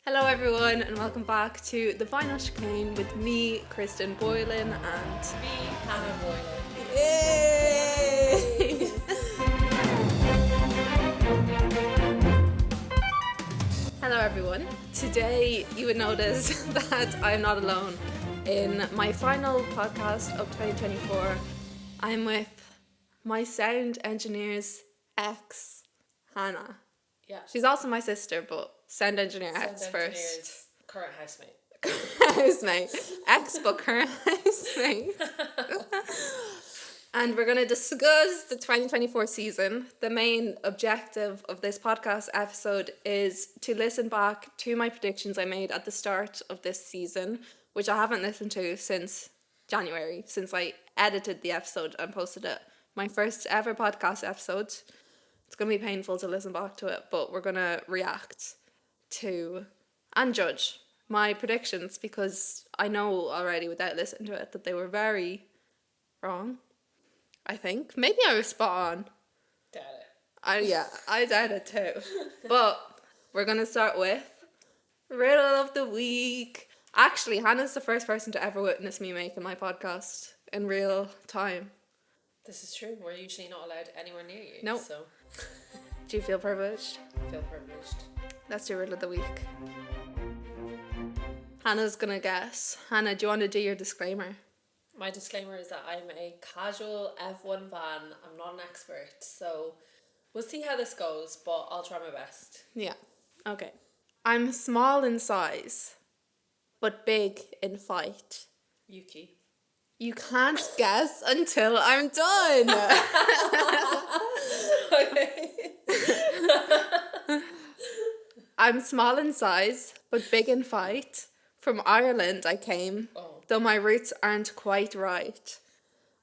Hello everyone and welcome back to the Final Chicane with me, Kristen Boylan, and me, Hannah Boylan. Yay! Hello everyone. Today you would notice that I'm not alone. In my final podcast of 2024, I'm with my sound engineer's ex, Hannah. Yeah. She's also my sister, but sound engineer ex Sound first. engineer's current housemate. Housemate. Ex but current housemate. And we're going to discuss the 2024 season. The main objective of this podcast episode is to listen back to my predictions I made at the start of this season, which I haven't listened to since January, since I edited the episode and posted it. My first ever podcast episode. It's going to be painful to listen back to it, but we're going to react to and judge my predictions because I know already without listening to it that they were very wrong, I think. Maybe I was spot on. Doubt it. I doubt it too. But we're going to start with Riddle of the Week. Actually, Hannah's the first person to ever witness me making my podcast in real time. This is true. We're usually not allowed anywhere near you. Nope. So Do you feel privileged? I feel privileged. Let's do Riddle of the Week. Hannah's gonna guess. Hannah, do you want to do your disclaimer? My disclaimer is that I'm a casual F1 fan. I'm not an expert. So we'll see how this goes, but I'll try my best. Yeah. Okay. I'm small in size, but big in fight. Yuki. You can't guess until I'm done. Okay. I'm small in size, but big in fight. From Ireland I came, though my roots aren't quite right.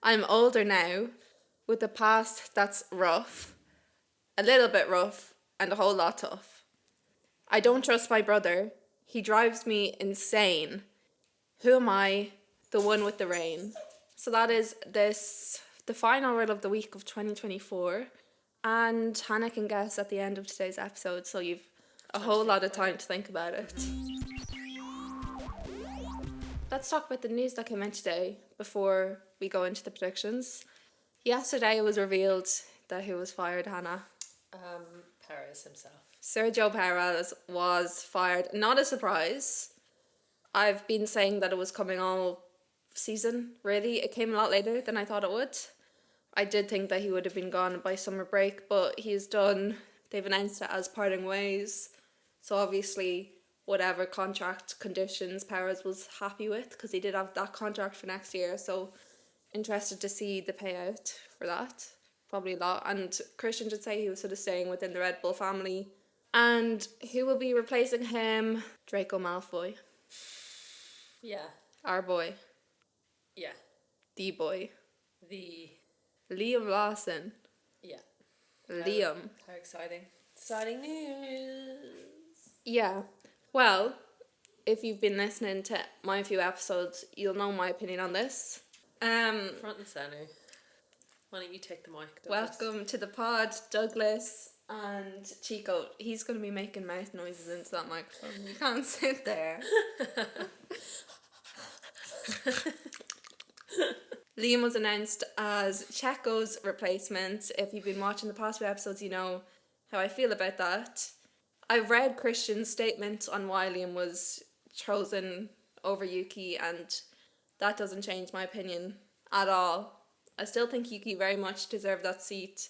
I'm older now, with a past that's rough, a little bit rough, and a whole lot tough. I don't trust my brother. He drives me insane. Who am I? The one with the rain. So that is the final riddle of the week of 2024. And Hannah can guess at the end of today's episode, so you've a whole lot of time to think about it. Let's talk about the news that came in today before we go into the predictions. Yesterday it was revealed that who was fired, Hannah? Perez himself. Sergio Perez was fired. Not a surprise. I've been saying that it was coming all season, really. It came a lot later than I thought it would. I did think that he would have been gone by summer break, but he's done. They've announced it as parting ways. So obviously, whatever contract conditions Perez was happy with, because he did have that contract for next year. So interested to see the payout for that. Probably a lot. And Christian did say he was sort of staying within the Red Bull family. And who will be replacing him? Draco Malfoy. Yeah. Our boy. Yeah. The boy. The... Liam Lawson. Yeah. Liam. How exciting. Exciting news. Yeah. Well, if you've been listening to my few episodes, you'll know my opinion on this. Front and centre. Why don't you take the mic, Douglas? Welcome to the pod, Douglas and Chico. He's going to be making mouth noises into that microphone. You can't sit there. Liam was announced as Checo's replacement. If you've been watching the past few episodes, you know how I feel about that. I've read Christian's statement on why Liam was chosen over Yuki, and that doesn't change my opinion at all. I still think Yuki very much deserved that seat.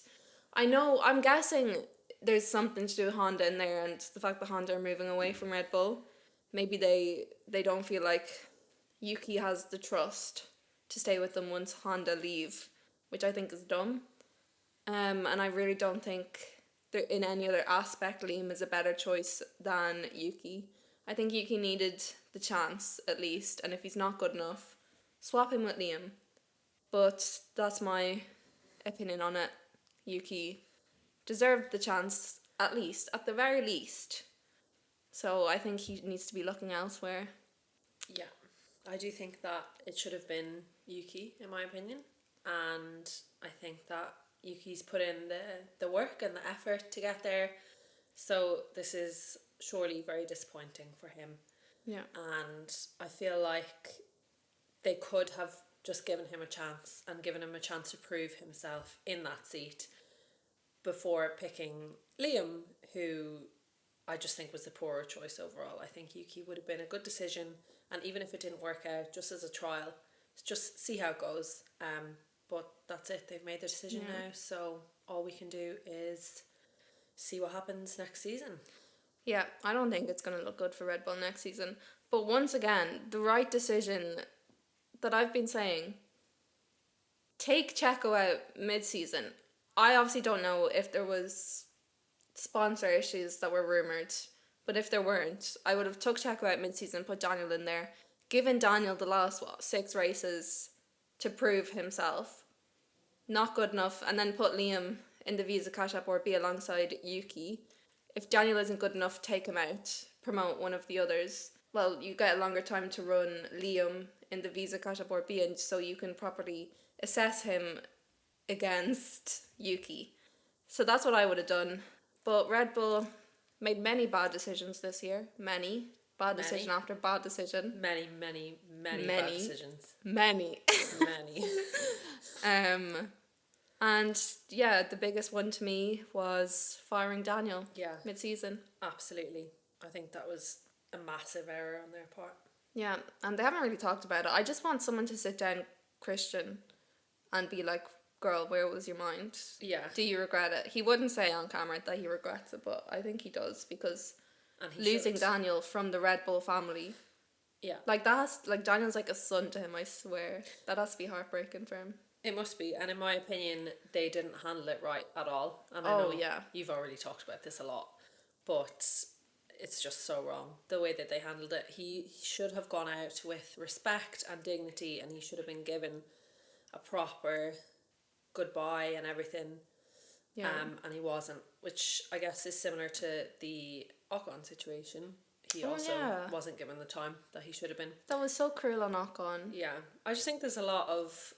I'm guessing there's something to do with Honda in there, and the fact that Honda are moving away from Red Bull. Maybe they don't feel like Yuki has the trust to stay with them once Honda leave, which I think is dumb. And I really don't think in any other aspect Liam is a better choice than Yuki. I think Yuki needed the chance at least, and if he's not good enough, swap him with Liam. But that's my opinion on it. Yuki deserved the chance at the very least. So I think he needs to be looking elsewhere. Yeah. I do think that it should have been Yuki, in my opinion. And I think that Yuki's put in the work and the effort to get there. So this is surely very disappointing for him. Yeah. And I feel like they could have just given him a chance and given him a chance to prove himself in that seat before picking Liam, who I just think was the poorer choice overall. I think Yuki would have been a good decision, and even if it didn't work out, just as a trial, just see how it goes. But that's it. They've made the decision now, so all we can do is see what happens next season. Yeah, I don't think it's going to look good for Red Bull next season. But once again, the right decision that I've been saying, take Checo out mid-season. I obviously don't know if there was sponsor issues that were rumoured, but if there weren't, I would have took Checo out mid-season, put Daniel in there, given Daniel the last, 6 races to prove himself. Not good enough, and then put Liam in the Visa Cash App or B alongside Yuki. If Daniel isn't good enough, take him out, promote one of the others. Well, you get a longer time to run Liam in the Visa Cash App or B, and so you can properly assess him against Yuki. So that's what I would have done. But Red Bull made many bad decisions this year. Many. Bad decision after bad decision. Many bad decisions. Many. And yeah, the biggest one to me was firing Daniel mid-season. Absolutely. I think that was a massive error on their part. Yeah, and they haven't really talked about it. I just want someone to sit down, Christian, and be like, girl, where was your mind? Yeah. Do you regret it? He wouldn't say on camera that he regrets it, but I think he does, because losing Daniel from the Red Bull family. Yeah. Daniel's like a son to him, I swear. That has to be heartbreaking for him. It must be, and in my opinion, they didn't handle it right at all. And I know you've already talked about this a lot, but it's just so wrong the way that they handled it. He should have gone out with respect and dignity, and he should have been given a proper goodbye and everything. Yeah. And he wasn't, which I guess is similar to the Ocon situation. He also wasn't given the time that he should have been. That was so cruel on Ocon. Yeah. I just think there's a lot of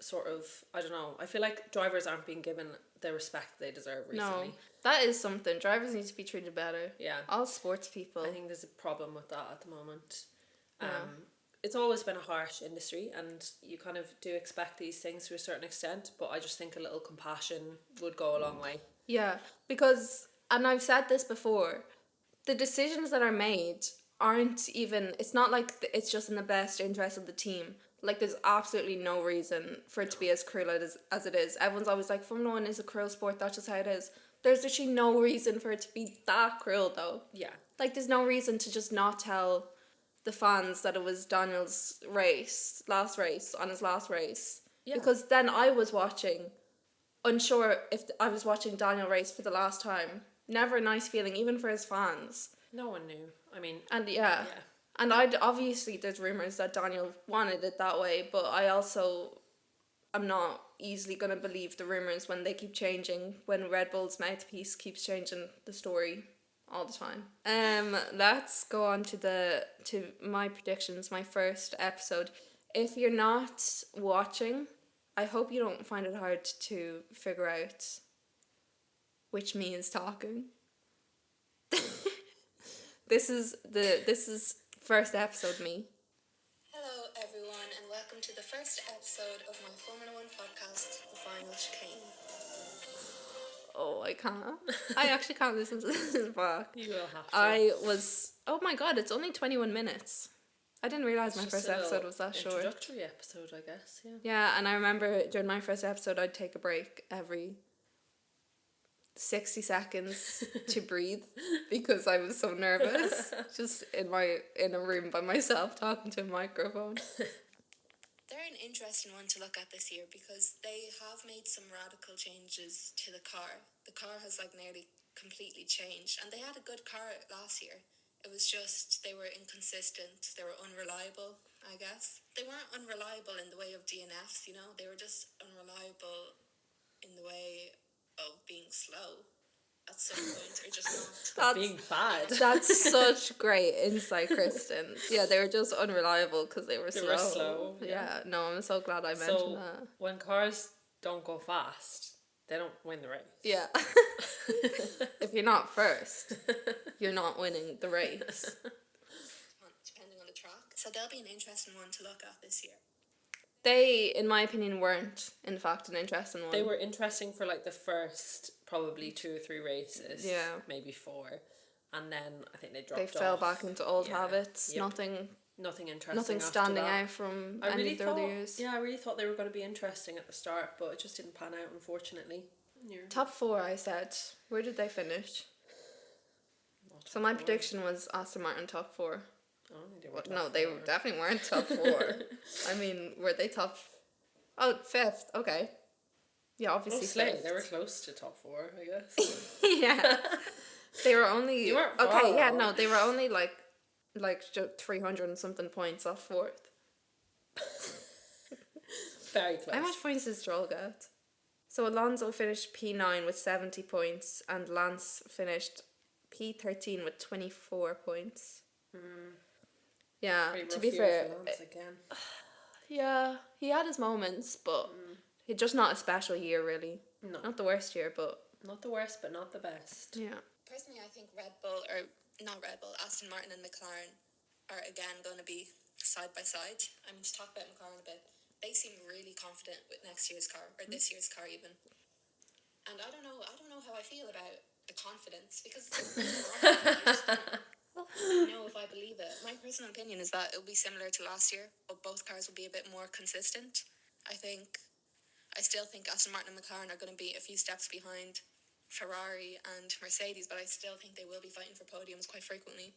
I don't know, I feel like drivers aren't being given the respect they deserve recently. No, that is something. Drivers need to be treated better. Yeah. All sports people. I think there's a problem with that at the moment. Yeah. It's always been a harsh industry, and you kind of do expect these things to a certain extent, but I just think a little compassion would go a long way. Yeah, because, and I've said this before, the decisions that are made aren't even, it's not like it's just in the best interest of the team. Like, there's absolutely no reason for it to be as cruel as it is. Everyone's always like, Formula 1 is a cruel sport, that's just how it is. There's actually no reason for it to be that cruel, though. Yeah. Like, there's no reason to just not tell the fans that it was Daniel's last race, on his last race. Yeah. Because then I was watching, unsure if I was watching Daniel race for the last time. Never a nice feeling, even for his fans. No one knew. I mean... And yeah. And obviously there's rumours that Daniel wanted it that way, but I also am not easily going to believe the rumours when they keep changing, when Red Bull's mouthpiece keeps changing the story all the time. Let's go on to my predictions, my first episode. If you're not watching, I hope you don't find it hard to figure out which me is talking. This is first episode me. Hello everyone, and welcome to the first episode of my Formula 1 podcast, The Final Chicane. Oh, I can't. I actually can't listen to this back. You will have to. Oh my god, it's only 21 minutes. I didn't realise my first episode was that short. Introductory episode, I guess, yeah. Yeah, and I remember during my first episode I'd take a break every 60 seconds to breathe because I was so nervous. Just in a room by myself talking to a microphone. They're an interesting one to look at this year because they have made some radical changes to the car. The car has nearly completely changed, and they had a good car last year. It was just they were inconsistent, they were unreliable, I guess. They weren't unreliable in the way of DNFs, they were just unreliable in the way of being slow at some point, or just not. Being bad. That's such great insight, Kristen. Yeah, they were just unreliable because they were slow. Yeah, no, I'm so glad I mentioned that. When cars don't go fast, they don't win the race. Yeah. If you're not first, you're not winning the race. Depending on the track. So they'll be an interesting one to look at this year. They, in my opinion, weren't, in fact, an interesting one. They were interesting for like the first probably 2 or 3 races. Yeah. Maybe 4. And then I think they dropped off. They fell back into old habits. Yep. Nothing interesting. standing out from any of the other years. Yeah, I really thought they were going to be interesting at the start, but it just didn't pan out, unfortunately. Top 4, I said. Where did they finish? So my prediction was Aston Martin top 4. I don't think they were top No, 4. they definitely weren't top 4. I mean, were they top... Oh, 5th. Okay. Yeah, obviously Slay. 5th. They were close to top 4, I guess. Yeah. They were only... You weren't okay, far yeah, off. no, they were only like 300 and something points off 4th. Very close. How much points did Stroll get? So Alonso finished P9 with 70 points and Lance finished P13 with 24 points. Yeah, Pretty to rough be year fair, for Lance again. yeah, he had his moments, but it's just not a special year, really. No. Not the worst year, but Not the worst, but not the best. yeah. Personally, I think Aston Martin and McLaren are again going to be side by side. I mean, to talk about McLaren a bit, they seem really confident with next year's car, or this year's car even. And I don't know how I feel about the confidence, because I don't know if I believe it. My personal opinion is that it'll be similar to last year, but both cars will be a bit more consistent. I still think Aston Martin and McLaren are going to be a few steps behind Ferrari and Mercedes, but I still think they will be fighting for podiums quite frequently.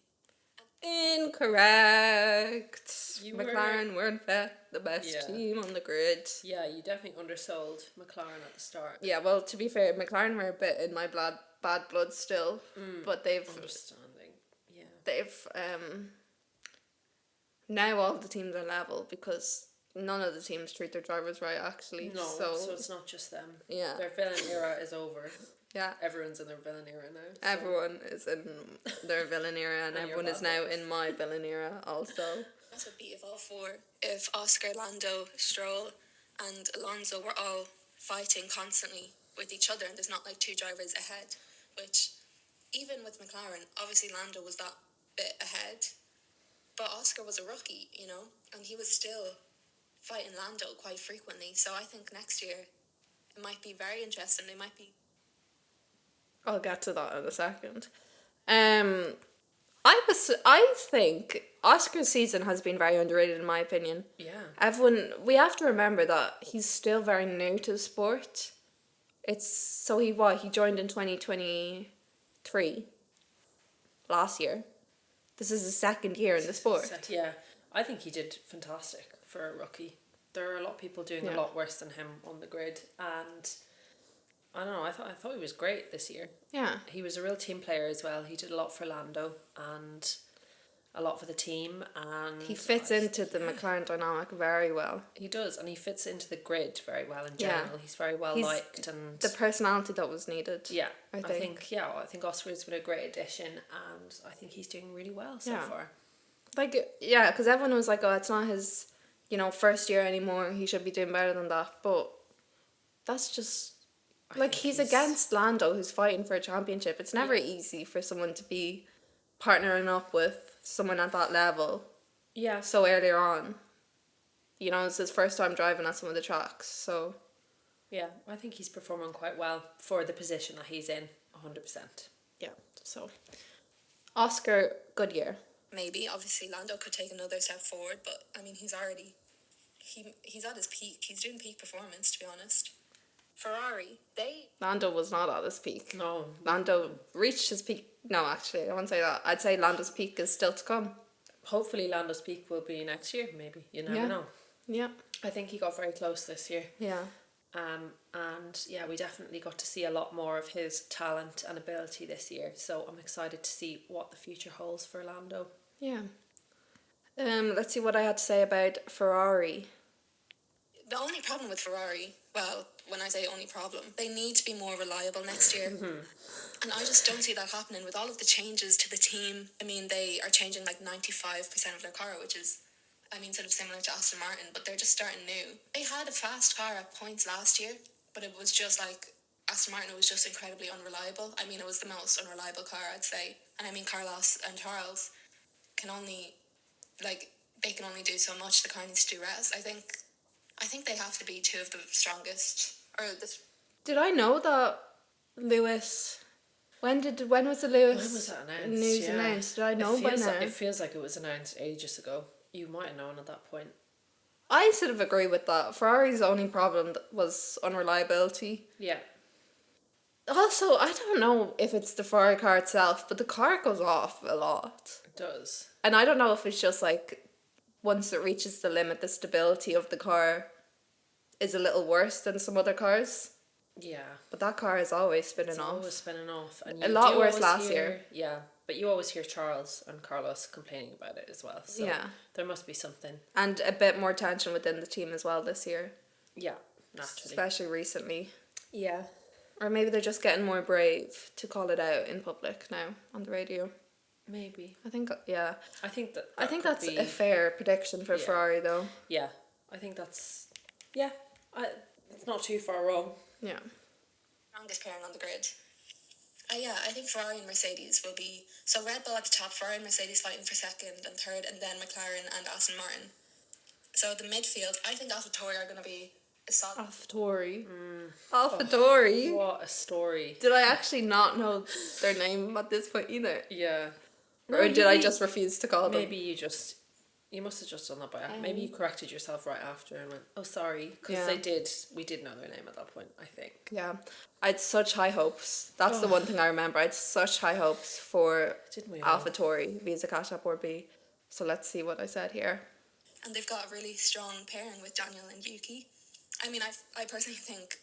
Incorrect. You McLaren were in fact the best Yeah. team on the grid. Yeah, you definitely undersold McLaren at the start. Yeah, well, to be fair, McLaren were a bit in my bad blood still, but they've Understanding. Yeah. now all the teams are level because none of the teams treat their drivers right, actually. No, so it's not just them. Yeah. Their villain era is over. yeah, Everyone's in their villain era now. So. everyone is in their villain era, and And your everyone is bad now boys. in my villain era also. That would be if all four, if Oscar, Lando, Stroll and Alonso were all fighting constantly with each other and there's not like two drivers ahead, which even with McLaren, obviously Lando was that bit ahead, but Oscar was a rookie, and he was still fighting Lando quite frequently. So I think next year it might be very interesting. They might be... I'll get to that in a second. I think Oscar's season has been very underrated in my opinion. Yeah. We have to remember that he's still very new to the sport. He joined in 2023 last year. This is his second year in the sport. Yeah. I think he did fantastic for a rookie. There are a lot of people doing a lot worse than him on the grid, and I don't know, I thought he was great this year. Yeah. He was a real team player as well. He did a lot for Lando and a lot for the team, and He fits into the McLaren dynamic very well. he does, and he fits into the grid very well in general. He's very well He's liked, and The personality that was needed. yeah, I think. I think Oscar's been a great addition, and I think he's doing really well so Yeah. far. Because everyone was like, oh, it's not his, first year anymore. He should be doing better than that. But that's just... he's against Lando, who's fighting for a championship. It's never easy for someone to be partnering up with someone at that level Yeah. so earlier on. It's his first time driving at some of the tracks, so... Yeah, I think he's performing quite well for the position that he's in, 100%. Yeah, so... Oscar, good year. Maybe, obviously, Lando could take another step forward, but, I mean, he's already... He's at his peak. He's doing peak performance, to be honest. Ferrari, Lando was not at his peak. No. Lando reached his peak. No, actually, I won't say that. I'd say Lando's peak is still to come. Hopefully Lando's peak will be next year, maybe. You never know. Yeah. I think he got very close this year. Yeah. And yeah, we definitely got to see a lot more of his talent and ability this year. So I'm excited to see what the future holds for Lando. Yeah. Let's see what I had to say about Ferrari. The only problem with Ferrari, well, when I say only problem, they need to be more reliable next year. And I just don't see that happening with all of the changes to the team. I mean, they are changing like 95% of their car, which is, sort of similar to Aston Martin, but they're just starting new. They had a fast car at points last year, but it was just like Aston Martin was just incredibly unreliable. I mean, it was the most unreliable car, I'd say. And I mean, Carlos and Charles can only, like, they can only do so much. The car needs to do res. I think they have to be two of the strongest. Did I know that Lewis? When was the Lewis When was that announced? news announced? Did I know by now? It feels like it was announced ages ago. You might have known at that point. I sort of agree with that. Ferrari's only problem was unreliability. Yeah. Also, I don't know if it's the Ferrari car itself, but the car goes off a lot. It does. And I don't know if it's just like once it reaches the limit, the stability of the car is a little worse than some other cars. Yeah. But that car is always spinning It's off. always spinning off. And A lot do worse always last year. Yeah. But you always hear Charles and Carlos complaining about it as well. So Yeah. there must be something. And a bit more tension within the team as well this year. Yeah. Naturally. Especially recently. Yeah. Or maybe they're just getting more brave to call it out in public now on the radio. Maybe. I think, yeah. I think that's a fair prediction for Ferrari though. Yeah. I think that's... Yeah. It's not too far wrong. Yeah. Strongest pairing on the grid. Yeah, I think Ferrari and Mercedes will be... So Red Bull at the top, Ferrari and Mercedes fighting for second and third, and then McLaren and Aston Martin. So the midfield, I think AlphaTauri are going to be a solid... AlphaTauri. AlphaTauri. What a story. Did I actually not know their name at this point either? Yeah. Or did I just refuse to call them? Maybe you must have just done that by accident. Maybe you corrected yourself right after and went, oh, sorry. Because we did know their name at that point, I think. Yeah. I had such high hopes. That's the one thing I remember. I had such high hopes for Didn't we all? AlphaTauri, Visa Cash App or B. So let's see what I said here. And they've got a really strong pairing with Daniel and Yuki. I mean, I personally think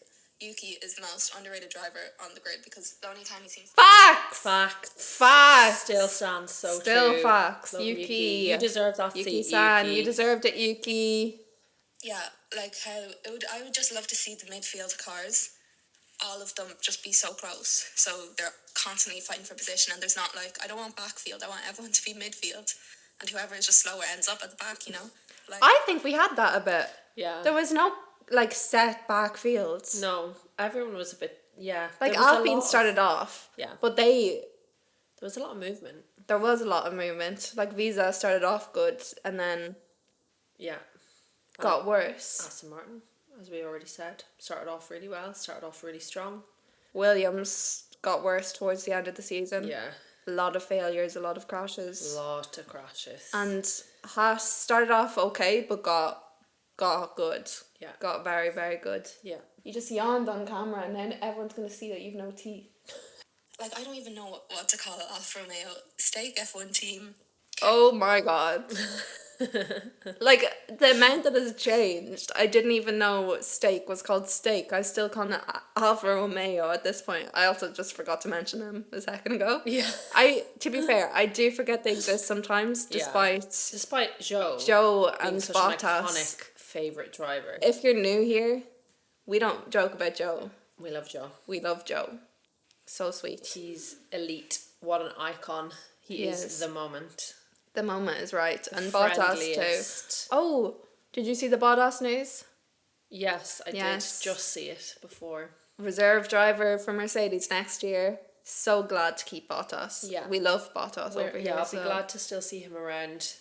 Yuki is the most underrated driver on the grid because the only time he seems... Facts! Still stands so Still true. facts. Love Yuki. You deserve that Yuki seat, san, Yuki. you deserved it, Yuki. Yeah, like how... I would just love to see the midfield cars, all of them just be so close. So they're constantly fighting for position and there's not like... I don't want backfield, I want everyone to be midfield. And whoever is just slower ends up at the back, you know? Like, I think we had that a bit. Yeah. There was no like set back fields. No, everyone was a bit... Yeah. Like there was a Alpine lot started off. Yeah. But There was a lot of movement. there was a lot of movement. Like Visa started off good and then Yeah. got worse. Aston Martin, as we already said, started off really well, started off really strong. Williams got worse towards the end of the season. Yeah. A lot of failures, a lot of crashes. Lot of crashes. And Haas started off okay, but got good. Yeah. Got very, very good. Yeah. You just yawned on camera and then everyone's going to see that you've no teeth. like I don't even know what to call it. Alfa Romeo, steak F1 team. Oh my god. Like, the amount that has changed. I didn't even know steak was called steak. I still call it Alfa Romeo at this point. I also just forgot to mention them a second ago. Yeah. To be fair, I do forget they exist sometimes, despite Joe and such Bottas. an iconic favourite driver. If you're new here, we don't joke about Joe. We love Joe. We love Joe. So sweet. He's elite. What an icon. He is the moment. The moment is right. And Friendliest. Bottas too. Oh, did you see the Bottas news? Yes, I Yes. did just see it before. Reserve driver for Mercedes next year. So glad to keep Bottas. Yeah. We love Bottas over here. I'll so be glad to still see him around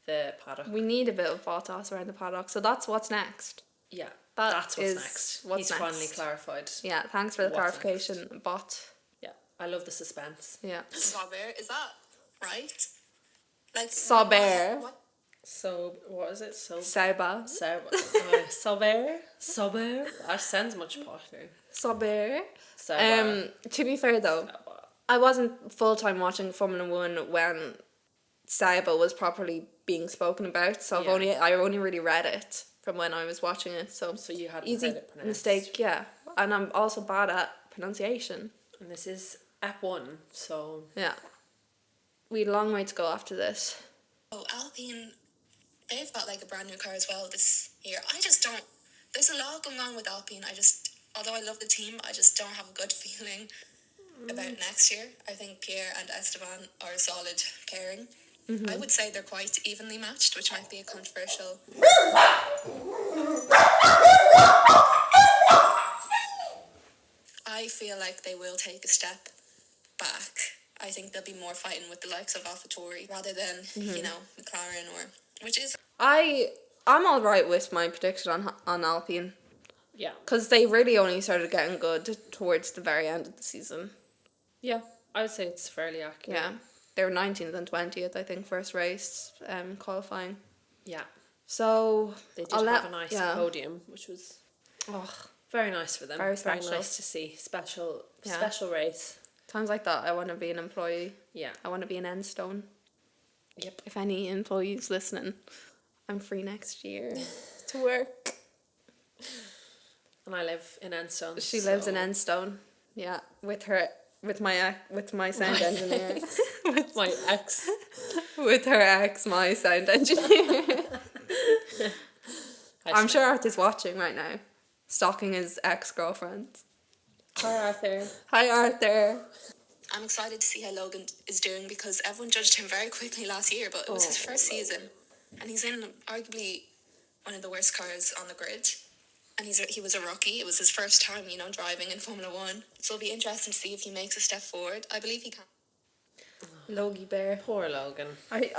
the paddock. we need a bit of Bottas around the paddock. So that's what's next. Yeah, That that's is what's next. what's He's next. finally clarified. Yeah, thanks for the What's clarification, Bot. Yeah, I love the suspense. Yeah. Sauber, is that right? Like Sauber. What? So, what is it? Sauber. Sauber. That sounds much posher. Sauber. Sauber. To be fair though, I wasn't full time watching Formula 1 when Sauber was properly being spoken about. So I only really read it from when I was watching it. So you hadn't easy heard it pronounced. mistake, yeah. And I'm also bad at pronunciation. And this is F1, so Yeah. We had a long way to go after this. Oh, Alpine, they've got like a brand new car as well this year. I just don't. There's a lot going on with Alpine. Although I love the team, I just don't have a good feeling about next year. I think Pierre and Esteban are a solid pairing. I would say they're quite evenly matched, which might be a controversial. I I feel like they will take a step back. I think they'll be more fighting with the likes of AlphaTauri rather than, McLaren which is... I'm all right with my prediction on Alpine. Yeah. Because they really only started getting good towards the very end of the season. Yeah, I would say it's fairly accurate. Yeah. They were 19th and 20th, I think, first race qualifying. Yeah. So They did have a nice podium, which was very nice for them. Very special. Very nice to see. Special race. Times like that, I want to be an employee. Yeah. I want to be an Enstone. Yep. If any employees listening, I'm free next year to work. And I live in Enstone. She lives in Enstone. Yeah, with my sound engineer. With my ex. With her ex, my sound engineer. I'm sure Arthur's watching right now, stalking his ex-girlfriend. Hi, Arthur. Hi, Arthur. I'm excited to see how Logan is doing because everyone judged him very quickly last year, but it was his first season. And he's in arguably one of the worst cars on the grid. And he was a rookie. It was his first time, driving in Formula 1. So it'll be interesting to see if he makes a step forward. I believe he can. Logie Bear. Poor Logan. I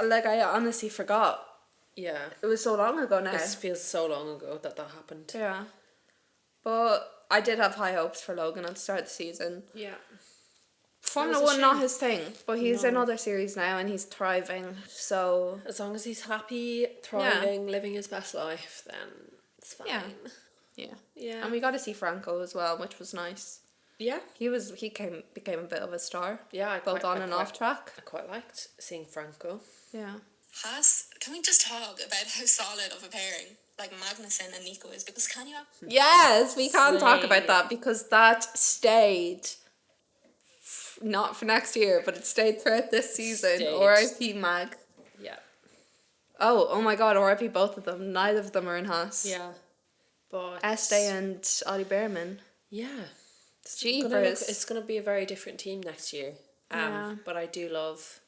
honestly forgot. Yeah. It was so long ago now. It feels so long ago that happened. Yeah. But I did have high hopes for Logan at the start of the season. Yeah. Formula 1 not his thing, but he's in other series now and he's thriving. So as long as he's happy, thriving, living his best life, then it's fine. Yeah. And we got to see Franco as well, which was nice. Yeah. He became a bit of a star. Yeah, both on and off track. I quite liked seeing Franco. Yeah. Haas, can we just talk about how solid of a pairing like Magnussen and Nico is? Because can you... Yes, we can talk about that because that stayed... Not for next year, but it stayed throughout this season. R.I.P. Mag. Yeah. Oh my God, R.I.P. both of them. Neither of them are in Haas. Yeah. But... Estee and Ollie Behrman. Yeah. Jeepers. It's going to be a very different team next year. Yeah. But I do love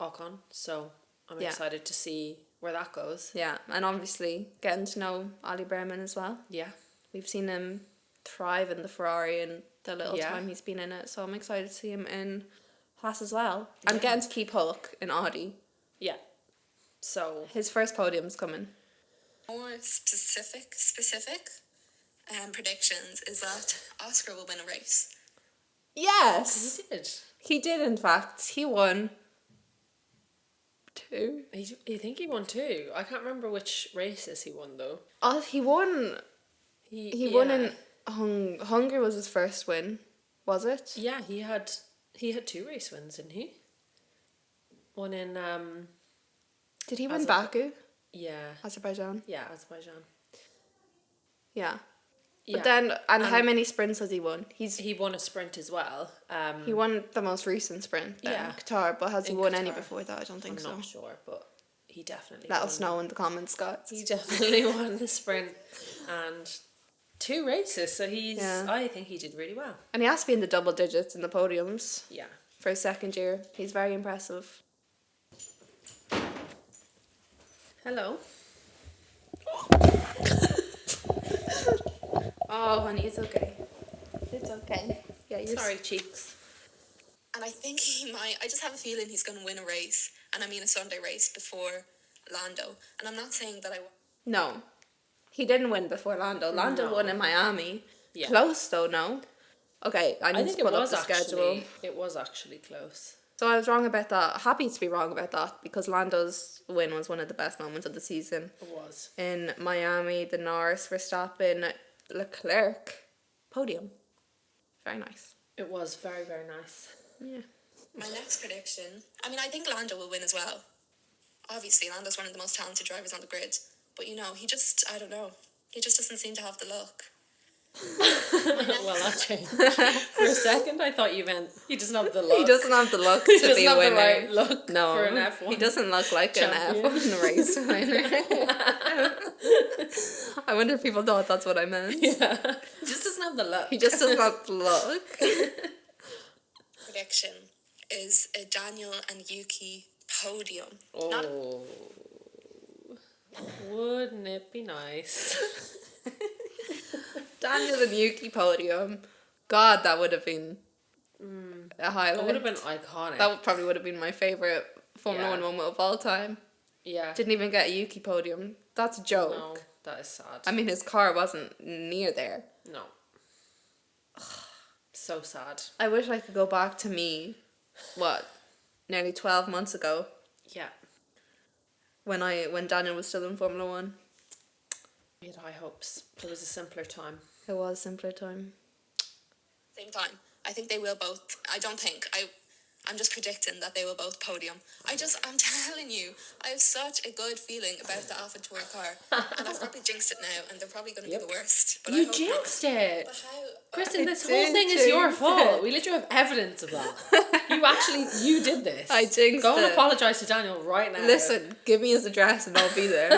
Ocon, so I'm excited to see where that goes. Yeah, and obviously getting to know Ollie Behrman as well. Yeah. We've seen him thrive in the Ferrari and the little time he's been in it, so I'm excited to see him in Haas as well. I'm getting to keep Hulk in Audi. Yeah. So his first podium's coming. More specific predictions is that Oscar will win a race. Yes! he did. He did, in fact. He won 2. I think he won 2. I can't remember which races he won, though. Oh, he won. He won in Hungary was his first win, was it? Yeah, he had 2 race wins, didn't he? One in Did he win Baku? Yeah. Azerbaijan? Yeah, Azerbaijan. Yeah. But then, and how many sprints has he won? He won a sprint as well. He won the most recent sprint, Qatar, but has he won any before that? I don't think so. I'm not sure, but he definitely Let us know in the comments, guys. He definitely won the sprint and 2 races, so I think he did really well. And he has to be in the double digits in the podiums. Yeah. For his second year. He's very impressive. Hello. Oh, honey, it's okay. It's okay. Yeah, you're sorry, cheeks. And I think he might. I just have a feeling he's going to win a race, and I mean a Sunday race before Lando. And I'm not saying that I. No, he didn't win before Lando. Lando won in Miami. Yeah. Close though, no. Okay, I need to pull up the schedule. It was actually close. So I was wrong about that. Happy to be wrong about that because Lando's win was one of the best moments of the season. It was. In Miami, the Norris, Verstappen, Leclerc podium. Very nice. It was very, very nice. Yeah. My next prediction, I think Lando will win as well. Obviously, Lando's one of the most talented drivers on the grid. But, he just doesn't seem to have the luck. Well, that changed. For a second, I thought you meant he doesn't have the luck. He doesn't have the luck to be a winner. The right look no, for an F1. He doesn't look like champion. An F1 race winner. I wonder if people thought that's what I meant. Yeah. He just doesn't have the luck. He just doesn't have the luck. Prediction is a Daniel and Yuki podium. Oh. Wouldn't it be nice? Daniel and Yuki podium. God, that would have been a highlight. It would have been iconic. Probably would have been my favourite Formula 1 moment of all time. Yeah. Didn't even get a Yuki podium. That's a joke. No, that is sad. I mean, his car wasn't near there. No. So sad. I wish I could go back to me, nearly 12 months ago, Yeah. when Daniel was still in Formula 1. We had high hopes. It was a simpler time. It was a simpler time. Same time. I think they will both. I'm just predicting that they will both podium. I'm telling you, I have such a good feeling about the Alpha Tour car. And I've probably jinxed it now, and they're probably going to be the worst. But You I hope jinxed not. it. But how? Kristen, this did whole thing is your jinx fault. it. We literally have evidence of that. You did this. I jinxed Go and it. apologise to Daniel right now. Listen, give me his address and I'll be there.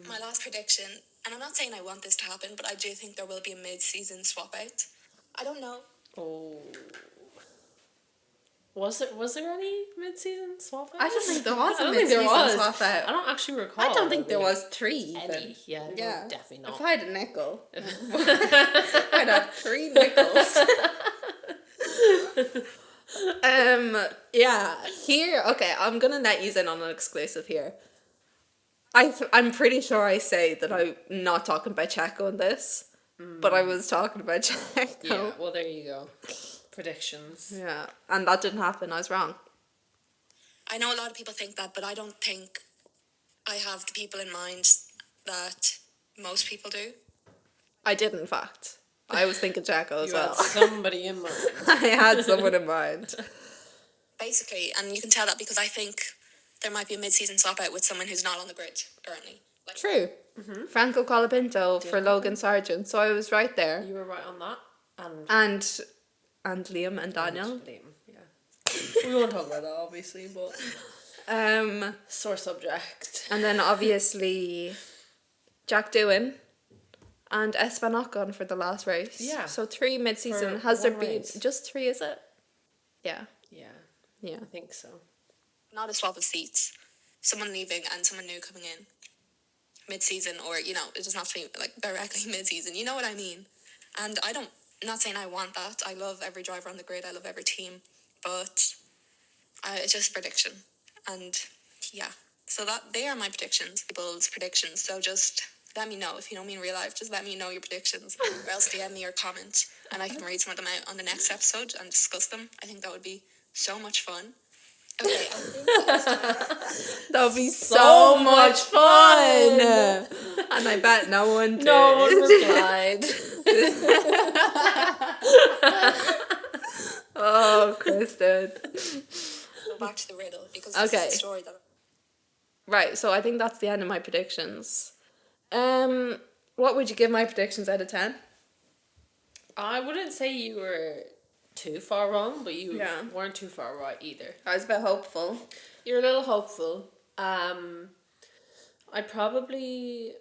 My last prediction, and I'm not saying I want this to happen, but I do think there will be a mid-season swap out. I don't know. Oh. Was there any mid-season swap out? I don't think there was I a don't think there mid-season was. swap out. I don't actually recall. I don't think there being was 3 even. any. Yeah, Yeah. no, definitely not. If I had a nickel, I'd have 3 nickels. Yeah. Here, okay, I'm gonna let you in on an exclusive here. I'm pretty sure I say that I'm not talking about Checo in this, but I was talking about Checo. Yeah, well, there you go. Predictions. Yeah, and that didn't happen. I was wrong. I know a lot of people think that, but I don't think I have the people in mind that most people do. I did, in fact. I was thinking Checo as You well. had somebody in mind. I had someone in mind. Basically, and you can tell that because I think there might be a mid-season swap out with someone who's not on the grid currently. Like, True. Franco Colapinto for Logan Sargent. So I was right there. You were right on that. And Liam and Daniel. Liam, yeah. We won't talk about that, obviously, but sore subject. And then obviously Jack Doohan and Esteban Ocon for the last race. Yeah. So 3 mid-season. For Has there one been race. just 3? Is it? Yeah. Yeah, Yeah. I think so. not a swap of seats. Someone leaving and someone new coming in mid-season, or, it doesn't have to be like directly mid-season. You know what I mean? And not saying I want that. I love every driver on the grid. I love every team. But it's just a prediction. And yeah. So they are my predictions. People's predictions. So just let me know. If you know me in real life, just let me know your predictions. Or else DM me or comment. And I can read some of them out on the next episode and discuss them. I think that would be so much fun. Okay, I think That would be so much fun. And I bet no one did. No one replied. Oh, Kristen. go back to the riddle because Okay. this is the story that. Right, so I think that's the end of my predictions. What would you give my predictions out of 10? I wouldn't say you were too far wrong, but you Yeah. weren't too far right either. I was a bit hopeful. You're a little hopeful. I'd probably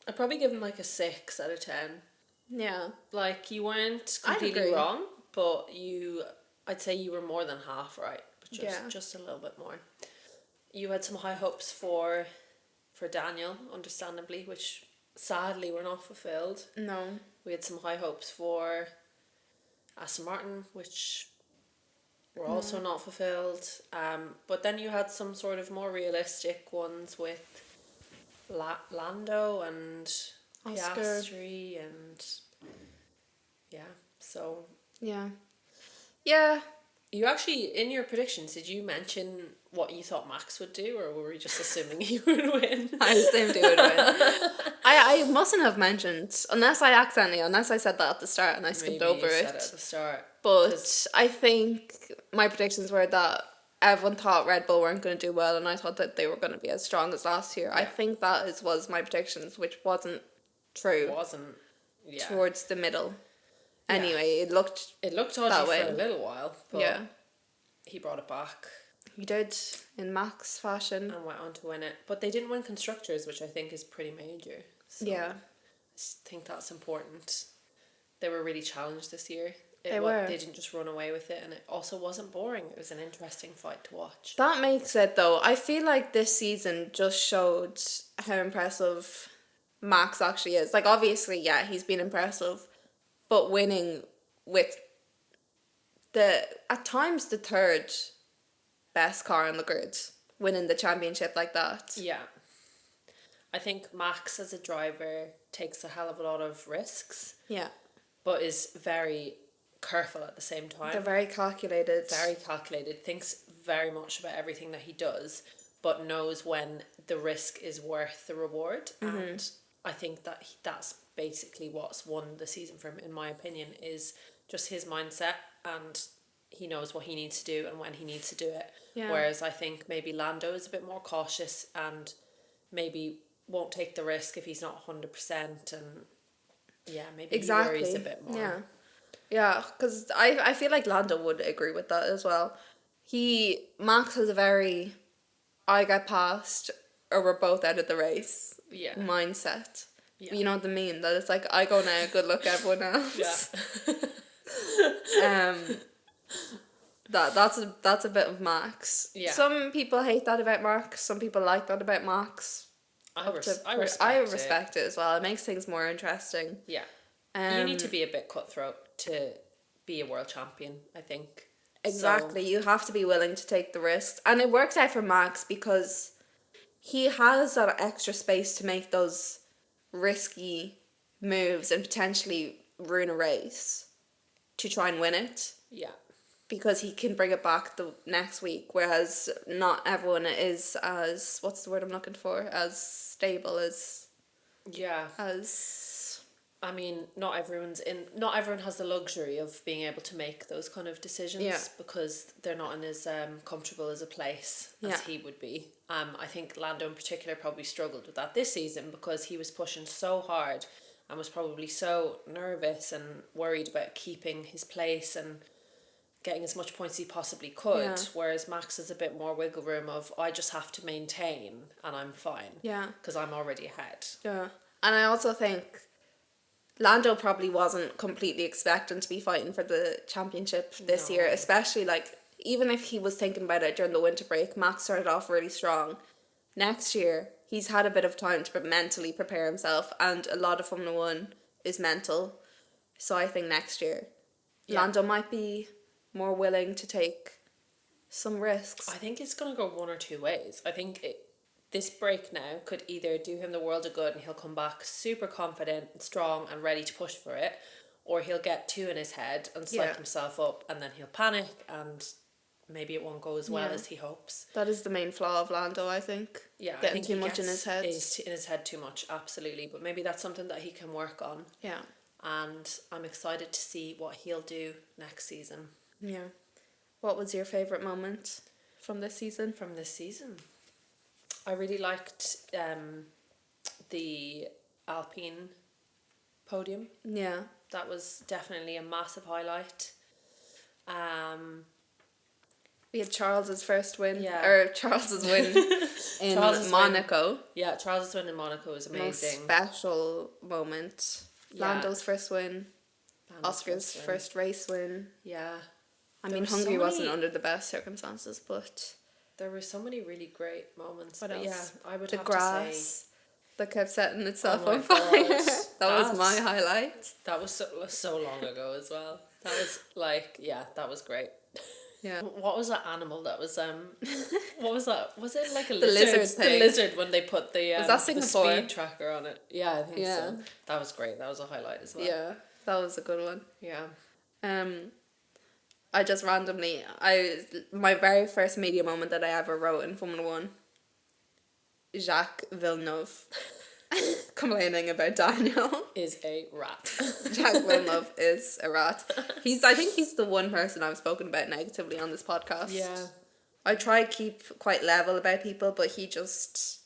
give him like a 6 out of 10. Yeah. Like, you weren't I'd completely agree. wrong, but I'd say you were more than half right, but Yeah. just a little bit more. You had some high hopes for Daniel, understandably, which sadly were not fulfilled. No. We had some high hopes for Aston Martin, which were also not fulfilled. But then you had some sort of more realistic ones with Lando and Oscar. Piastri and so Yeah. Yeah. you actually, in your predictions, did you mention what you thought Max would do, or were we just assuming he would win? I assumed he would win. I mustn't have mentioned, unless I said that at the start and I skipped Maybe over you it. said it at the start. But I think my predictions were that everyone thought Red Bull weren't going to do well, and I thought that they were going to be as strong as last year. I think that was my predictions, which wasn't true It wasn't. Yeah. towards the middle. Anyway, it looked dodgy that way. for a little while, but yeah. he brought it back He did in Max fashion. and went on to win it. But they didn't win Constructors, which I think is pretty major. So Yeah. I think that's important. They were really challenged this year. They were. They didn't just run away with it, and it also wasn't boring. It was an interesting fight to watch. That makes it, though. I feel like this season just showed how impressive Max actually is. Like, obviously, yeah, he's been impressive, but winning with at times the third best car on the grid, winning the championship like that. Yeah. I think Max as a driver takes a hell of a lot of risks. Yeah. But is very careful at the same time. They're very calculated. Very calculated. Thinks very much about everything that he does, but knows when the risk is worth the reward. And I think that that's basically what's won the season for him, in my opinion, is just his mindset, and he knows what he needs to do and when he needs to do it. Yeah. Whereas I think maybe Lando is a bit more cautious and maybe won't take the risk if he's not 100%, and maybe he worries a bit more. Yeah, because I feel like Lando would agree with that as well. Max has a very I get past or we're both out of the race mindset. Yeah. You know what I mean? That it's like, I go now, good luck everyone else. Yeah. That's a bit of Max. Yeah. Some people hate that about Max. Some people like that about Max. I respect it as well. It makes things more interesting. Yeah. You need to be a bit cutthroat to be a world champion, I think. Exactly. You have to be willing to take the risks. And it works out for Max because he has that extra space to make those risky moves and potentially ruin a race to try and win it. Yeah. Because he can bring it back the next week, whereas not everyone is as, what's the word I'm looking for, as stable as... Yeah. I mean, not everyone has the luxury of being able to make those kind of decisions because they're not in as comfortable as a place as he would be. I think Lando in particular probably struggled with that this season because he was pushing so hard and was probably so nervous and worried about keeping his place and getting as much points as he possibly could, whereas Max has a bit more wiggle room of, I just have to maintain and I'm fine. Yeah. Because I'm already ahead. Yeah. And I also think Lando probably wasn't completely expecting to be fighting for the championship this year, especially like, even if he was thinking about it during the winter break, Max started off really strong. Next year, he's had a bit of time to mentally prepare himself, and a lot of Formula 1 is mental. So I think next year, Lando might be more willing to take some risks. I think it's going to go one or two ways. I think this break now could either do him the world of good and he'll come back super confident, strong and ready to push for it, or he'll get too in his head and psych himself up and then he'll panic and maybe it won't go as well as he hopes. That is the main flaw of Lando, I think. Yeah, getting I think too much in his head. He's in his head too much, absolutely. But maybe that's something that he can work on. Yeah. And I'm excited to see what he'll do next season. Yeah. What was your favourite moment from this season? From this season? I really liked the Alpine podium. Yeah. That was definitely a massive highlight. We had Charles's first win. Yeah. Or Charles's win in Monaco. Yeah, Charles's win in Monaco was amazing. Most special moment. Yeah. Lando's first win. Oscar's first race win. Yeah. I mean, Hungary wasn't under the best circumstances, but... There were so many really great moments. What else? Yeah, I would the have grass to say... that kept setting itself Oh my on fire. God. That was my highlight. That was so long ago as well. That was that was great. Yeah. What was that animal that was what was that? Was it like a The lizard? lizard thing. The lizard when they put the Was that the Singapore? speed tracker on it. Yeah, I think so. That was great. That was a highlight as well. Yeah, that was a good one. Yeah. I just randomly, my very first media moment that I ever wrote in Formula 1, Jacques Villeneuve complaining about Daniel. Is a rat. Jacques Villeneuve is a rat. I think he's the one person I've spoken about negatively on this podcast. Yeah. I try to keep quite level about people, but he just...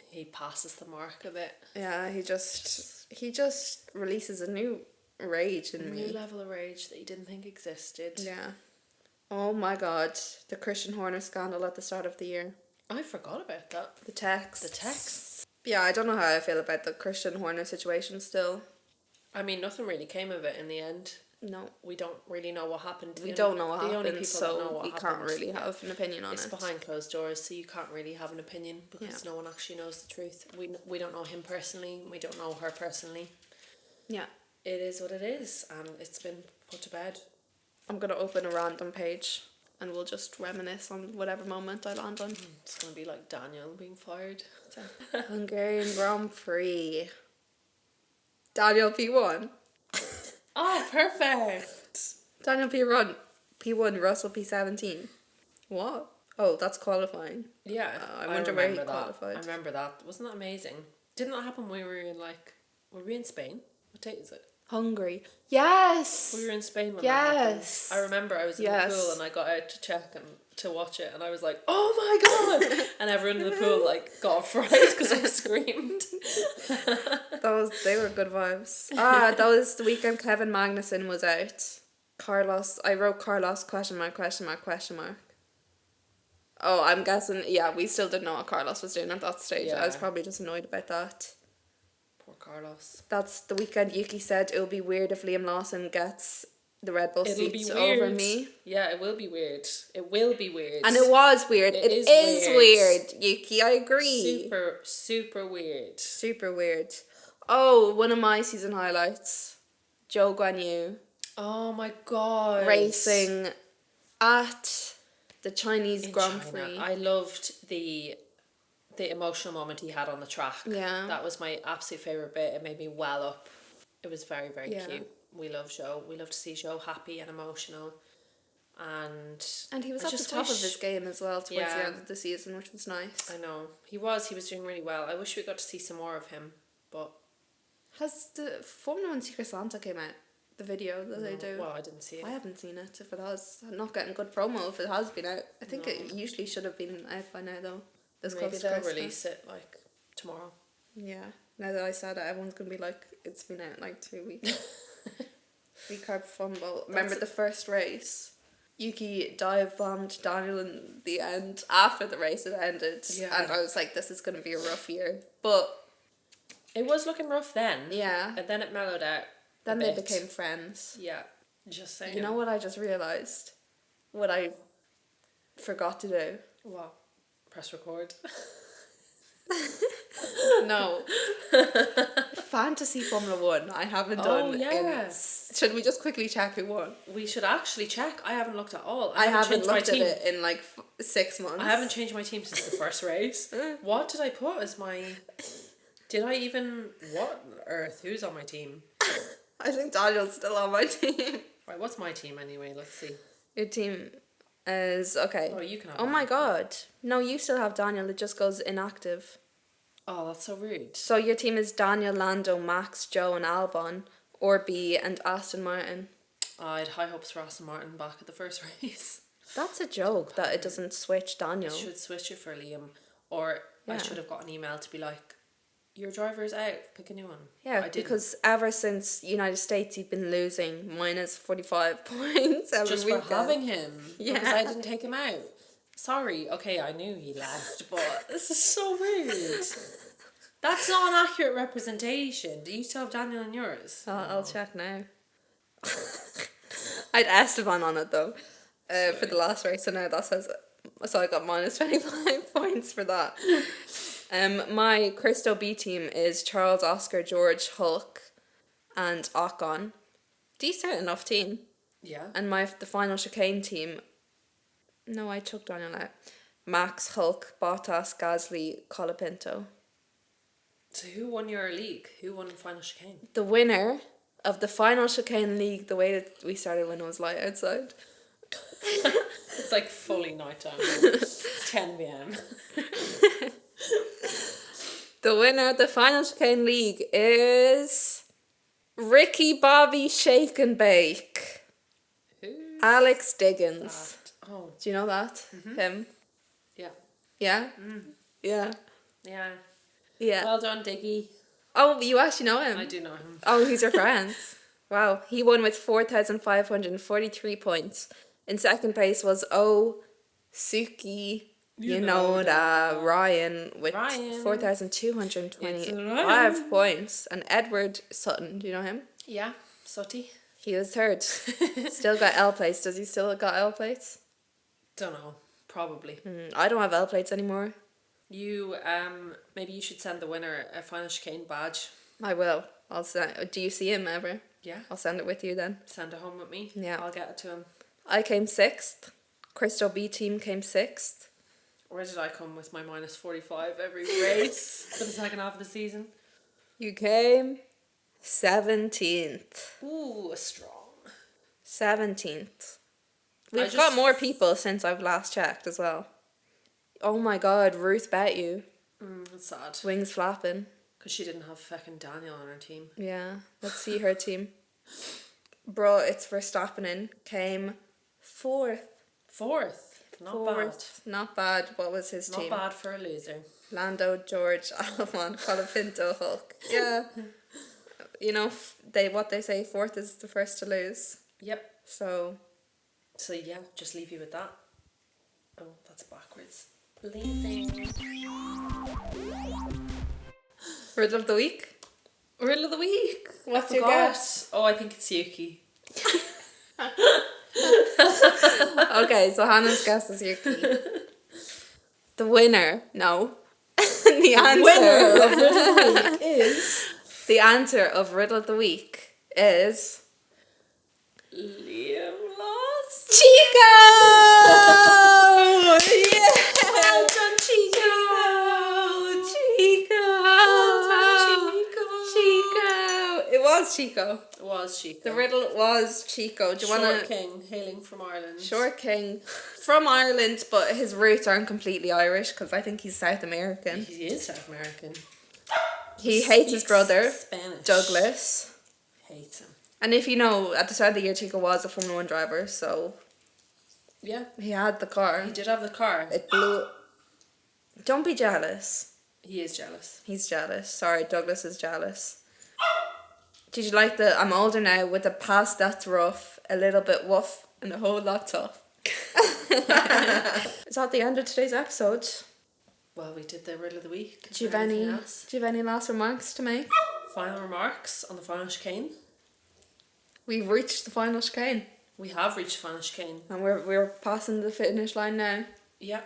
he passes the mark a bit. Yeah, he just releases a new rage in me. New level of rage that you didn't think existed. Yeah. Oh my God, the Christian Horner scandal at the start of the year. I forgot about that. The text. The texts. Yeah, I don't know how I feel about the Christian Horner situation still. I mean, nothing really came of it in the end. No. We don't really know what happened. We don't know what the happened, only people so that know what we happened. can't really have an opinion on It's it. behind closed doors, so you can't really have an opinion because no one actually knows the truth. We don't know him personally. We don't know her personally. Yeah. It is what it is, and it's been put to bed. I'm going to open a random page and we'll just reminisce on whatever moment I land on. It's going to be like Daniel being fired. Hungarian Grand Prix. Daniel P1. Oh, perfect. Daniel P1, Russell P17. What? Oh, that's qualifying. Yeah. I wonder where he remember that. qualified. I remember that. Wasn't that amazing? Didn't that happen when we were in were we in Spain? What date is it? Hungary. Yes! We were in Spain when that happened. Yes! I remember I was in the Yes. pool and I got out to check and to watch it and I was like, oh my god! And everyone in the pool got a fright because I screamed. They were good vibes. That was the weekend Kevin Magnussen was out. Carlos, I wrote Carlos question mark. Oh, I'm guessing, yeah, we still didn't know what Carlos was doing at that stage. I was Yeah. probably just annoyed about that. Poor Carlos. That's the weekend Yuki said it will be weird if Liam Lawson gets the Red Bull It'll seats be weird. over me. Yeah, it will be weird. It will be weird. And it was weird. It is is weird, Yuki, I agree. Super, super weird. Super weird. Oh, one of my season highlights. Zhou Guanyu Oh my god. racing at the Chinese In Grand China. Prix. I loved the emotional moment he had on the track. Yeah. That was my absolute favourite bit. It made me well up. It was very, very Yeah. cute. We love Zhou. We love to see Zhou happy and emotional. And he was I at the just top of wish- his game as well towards Yeah. the end of the season, which was nice. I know. He was doing really well. I wish we got to see some more of him. But Has the Formula 1 Secret Santa came out? The video that they do? well, I didn't see it. I haven't seen it. If it has, I'm not getting good promo if it has been out. I think it usually should have been out by now though. This Maybe close to they'll Christmas. release it tomorrow. Yeah. Now that I said it, everyone's gonna be like, it's been out in 2 weeks. Recarb fumble. Remember the first race? Yuki dive bombed Daniel in the end after the race had ended. Yeah. And I was like, this is gonna be a rough year. But It was looking rough then. yeah. And then it mellowed out. Then a they bit. became friends. Yeah. Just saying. You know what I just realised? What I forgot to do? What? Press record. No. Fantasy Formula 1 I haven't done should we just quickly check who won? We should actually check. I haven't looked at all. I haven't changed my looked at team. it in 6 months. I haven't changed my team since the first race. What did I put as my... Did I even... What on earth? Who's on my team? I think Daniel's still on my team. Right, what's my team anyway? Let's see. Your team is okay. Oh, you can have Oh mine. my god. No, you still have Daniel, it just goes inactive. Oh, that's so rude. So your team is Daniel, Lando, Max, Joe and Albon, or B and Aston Martin. I had high hopes for Aston Martin back at the first race. That's a joke that it doesn't switch Daniel. I should switch it for Liam. Or I Yeah. should have got an email to be like, your driver's out, pick a new one. Yeah, I didn't. because ever since United States, you've been losing minus 45 points every Just weekend. for having him. Yeah. Because I didn't take him out. Sorry, okay, I knew he left, but this is so rude. That's not an accurate representation. Do you still have Daniel in yours? I'll check now. I'd Esteban on it though, for the last race, so now that says so I got minus 25 points for that. My Christo B team is Charles, Oscar, George, Hulk, and Ocon. Decent enough team. Yeah. And the Final Chicane team. No, I took Daniel out. Max, Hulk, Bottas, Gasly, Colapinto. So who won your league? Who won Final Chicane? The winner of the Final Chicane League, the way that we started when it was light outside. It's like fully nighttime. It's 10 p.m. The winner of the Final Chicane League is Ricky Bobby Shake and Bake. Who's Alex Diggins. that? Oh, Do you know that? Him? yeah. Yeah? Yeah. Yeah. Yeah. Well done, Diggy. Oh, you actually know him? I do know him. Oh, he's your friend. Wow. He won with 4,543 points. In second place was Suki Ryan with Ryan. 4,225 points. And Edward Sutton, do you know him? Yeah, Sutty. He was third. Still got L plates. Does he still got L plates? Don't know. Probably. I don't have L plates anymore. You, maybe you should send the winner a Final Chicane badge. I will. I'll send. Do you see him ever? Yeah. I'll send it with you then. Send it home with me. Yeah. I'll get it to him. I came 6th. Crystal B team came 6th. Where did I come with my minus 45 every race for the second half of the season? You came 17th. Ooh, strong. 17th. We've got more people since I've last checked as well. Oh my god, Ruth bet you. That's sad. Wings flapping. Because she didn't have fucking Daniel on her team. Yeah, let's see her team. Bro, it's Verstappen in. Came 4th. 4th. Not bad. Not bad. What was his team? Not bad for a loser. Lando, George, Alvon, Colapinto, Hulk. Yeah. You know, what they say, 4th is the first to lose. Yep. So yeah, just leave you with that. Oh, that's backwards. Leaving. Riddle of the week. Riddle of the week. What's I your forgot. guess? Oh, I think it's Yuki. Okay, so Hannah's guess is Yuki. The winner, no. The answer of Riddle of the Week is Liam lost. Chico! Yeah! Well done, Chico! Chico! It was Chico. It was Chico. The riddle was Chico. Do you want Short to... King, hailing from Ireland. Short King from Ireland, but his roots aren't completely Irish because I think he's South American. He is South American. He hates his brother, Spanish. Douglas. Hates him. And if you know, at the start of the year, Chico was a Formula 1 driver, so Yeah. he had the car. He did have the car. It blew. Don't be jealous. He is jealous. He's jealous. Sorry, Douglas is jealous. Did you like the I'm older now with a past that's rough, a little bit woof, and a whole lot tough? Is that the end of today's episode? Well, we did the riddle of the week. Do you have any last remarks to make? Final remarks on the Final Chicane. We've reached the final chicane. We have reached Final Chicane. And we're passing the finish line now. Yeah.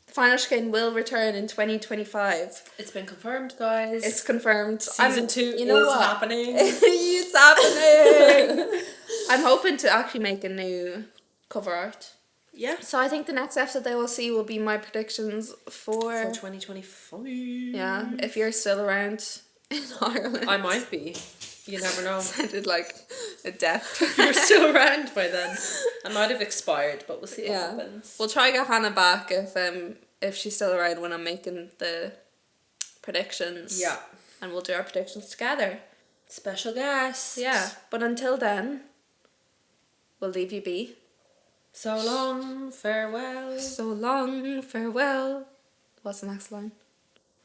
The final chicane will return in 2025. It's been confirmed, guys. It's confirmed. Season 2 is happening. It's happening. I'm hoping to actually make a new cover art. Yeah. So I think the next episode they will see will be my predictions for 2025. Yeah, if you're still around in Ireland. I might be. You never know. Sounded like a death. You're still around by then. I might have expired, but we'll see what happens. We'll try to get Hannah back if she's still around when I'm making the predictions. Yeah. And we'll do our predictions together. Special guest. Yeah. But until then, we'll leave you be. So long, farewell. So long, farewell. What's the next line?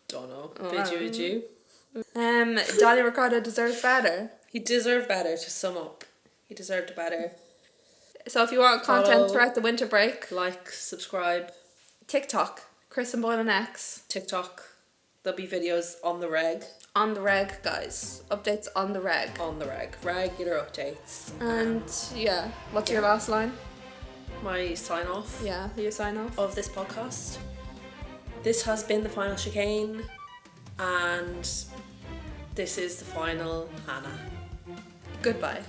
Don't know. Bid you adieu. Dolly Ricciardo deserves better. He deserved better, to sum up. He deserved better. So if you want content Follow. throughout the winter break, Like, subscribe. TikTok, Chris and Boylan X. TikTok. There'll be videos on the reg. On the reg, guys. Updates on the reg. On the reg. Regular updates. And yeah, what's your last line? My sign off. Yeah, your sign off. Of this podcast. This has been the Final Chicane, and this is the final Hannah. Goodbye.